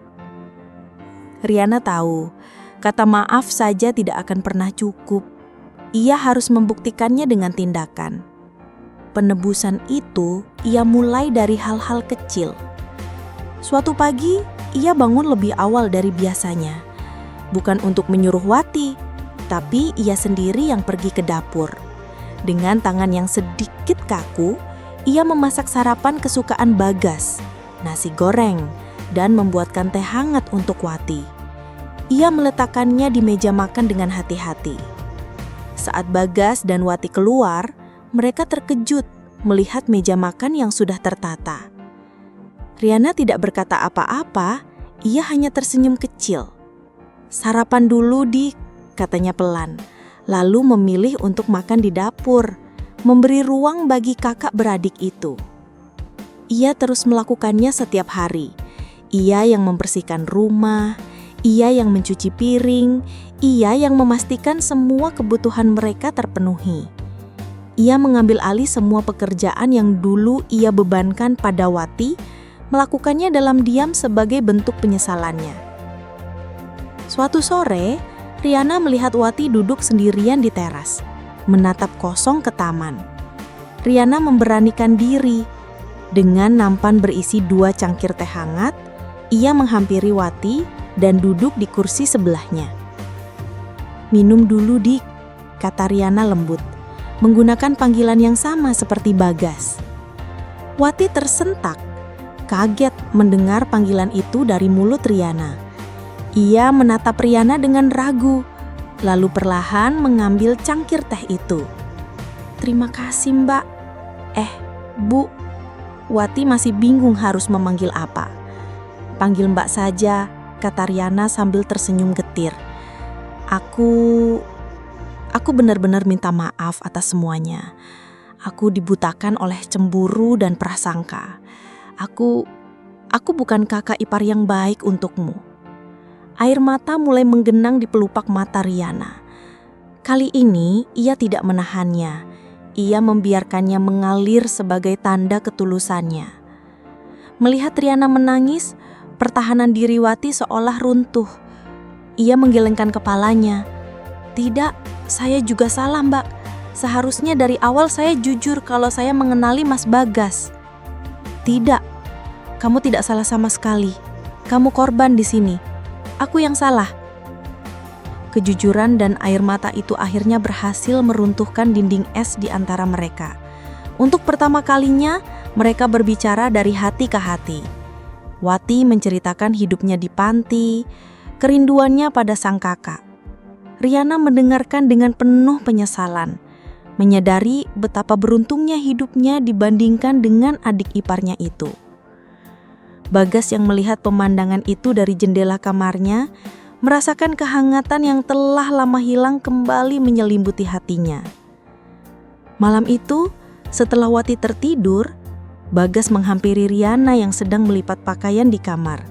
Riana tahu, kata maaf saja tidak akan pernah cukup. Ia harus membuktikannya dengan tindakan. Penebusan itu ia mulai dari hal-hal kecil. Suatu pagi, ia bangun lebih awal dari biasanya. Bukan untuk menyuruh Wati, tapi ia sendiri yang pergi ke dapur. Dengan tangan yang sedikit kaku, ia memasak sarapan kesukaan Bagas, nasi goreng, dan membuatkan teh hangat untuk Wati. Ia meletakkannya di meja makan dengan hati-hati. Saat Bagas dan Wati keluar, mereka terkejut melihat meja makan yang sudah tertata. Riana tidak berkata apa-apa, ia hanya tersenyum kecil. "Sarapan dulu, Dik," katanya pelan, lalu memilih untuk makan di dapur, memberi ruang bagi kakak beradik itu. Ia terus melakukannya setiap hari. Ia yang membersihkan rumah, ia yang mencuci piring, ia yang memastikan semua kebutuhan mereka terpenuhi. Ia mengambil alih semua pekerjaan yang dulu ia bebankan pada Wati, melakukannya dalam diam sebagai bentuk penyesalannya. Suatu sore, Riana melihat Wati duduk sendirian di teras, menatap kosong ke taman. Riana memberanikan diri. Dengan nampan berisi 2 cangkir teh hangat, ia menghampiri Wati dan duduk di kursi sebelahnya. "Minum dulu, Dik," kata Riana lembut. menggunakan panggilan yang sama seperti Bagas. Wati tersentak, kaget mendengar panggilan itu dari mulut Riana. Ia menatap Riana dengan ragu, lalu perlahan mengambil cangkir teh itu. "Terima kasih, Mbak." Bu." Wati masih bingung harus memanggil apa. "Panggil Mbak saja," kata Riana sambil tersenyum getir. Aku benar-benar minta maaf atas semuanya. Aku dibutakan oleh cemburu dan prasangka. Aku bukan kakak ipar yang baik untukmu." Air mata mulai menggenang di pelupak mata Riana. Kali ini ia tidak menahannya. Ia membiarkannya mengalir sebagai tanda ketulusannya. Melihat Riana menangis, pertahanan diri Wati seolah runtuh. Ia menggelengkan kepalanya. "Tidak, saya juga salah, Mbak. Seharusnya dari awal saya jujur kalau saya mengenali Mas Bagas." "Tidak, kamu tidak salah sama sekali. Kamu korban di sini. Aku yang salah." Kejujuran dan air mata itu akhirnya berhasil meruntuhkan dinding es di antara mereka. Untuk pertama kalinya, mereka berbicara dari hati ke hati. Wati menceritakan hidupnya di panti, kerinduannya pada sang kakak. Riana mendengarkan dengan penuh penyesalan, menyadari betapa beruntungnya hidupnya dibandingkan dengan adik iparnya itu. Bagas yang melihat pemandangan itu dari jendela kamarnya, merasakan kehangatan yang telah lama hilang kembali menyelimuti hatinya. Malam itu, setelah Wati tertidur, Bagas menghampiri Riana yang sedang melipat pakaian di kamar.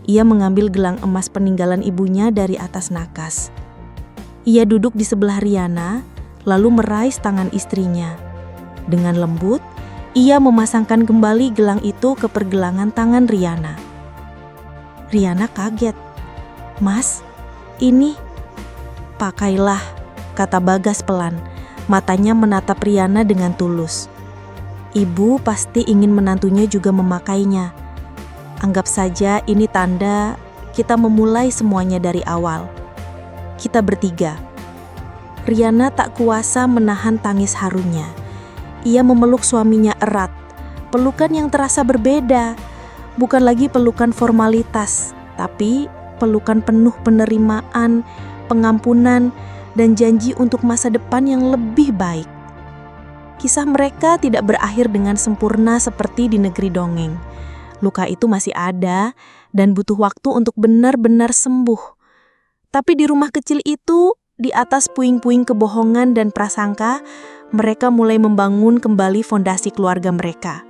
Ia mengambil gelang emas peninggalan ibunya dari atas nakas. Ia duduk di sebelah Riana, lalu meraih tangan istrinya. Dengan lembut, ia memasangkan kembali gelang itu ke pergelangan tangan Riana. Riana kaget. "Mas, ini..." "Pakailah," kata Bagas pelan. Matanya menatap Riana dengan tulus. "Ibu pasti ingin menantunya juga memakainya. Anggap saja ini tanda kita memulai semuanya dari awal. Kita bertiga." Riana tak kuasa menahan tangis harunya. Ia memeluk suaminya erat. Pelukan yang terasa berbeda. Bukan lagi pelukan formalitas, tapi pelukan penuh penerimaan, pengampunan, dan janji untuk masa depan yang lebih baik. Kisah mereka tidak berakhir dengan sempurna seperti di negeri dongeng. Luka itu masih ada dan butuh waktu untuk benar-benar sembuh. Tapi di rumah kecil itu, di atas puing-puing kebohongan dan prasangka, mereka mulai membangun kembali fondasi keluarga mereka.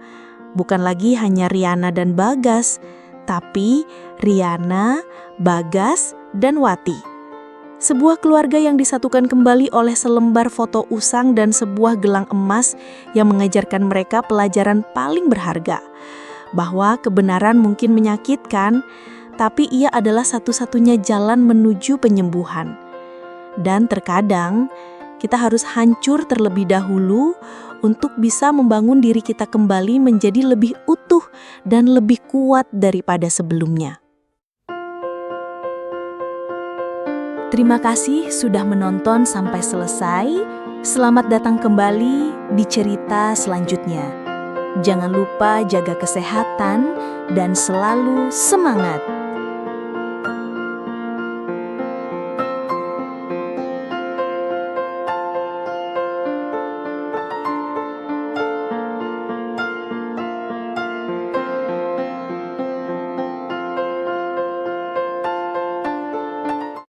Bukan lagi hanya Riana dan Bagas, tapi Riana, Bagas, dan Wati. Sebuah keluarga yang disatukan kembali oleh selembar foto usang dan sebuah gelang emas yang mengajarkan mereka pelajaran paling berharga. Bahwa kebenaran mungkin menyakitkan, tapi ia adalah satu-satunya jalan menuju penyembuhan. Dan terkadang, kita harus hancur terlebih dahulu untuk bisa membangun diri kita kembali menjadi lebih utuh dan lebih kuat daripada sebelumnya. Terima kasih sudah menonton sampai selesai. Selamat datang kembali di cerita selanjutnya. Jangan lupa jaga kesehatan dan selalu semangat.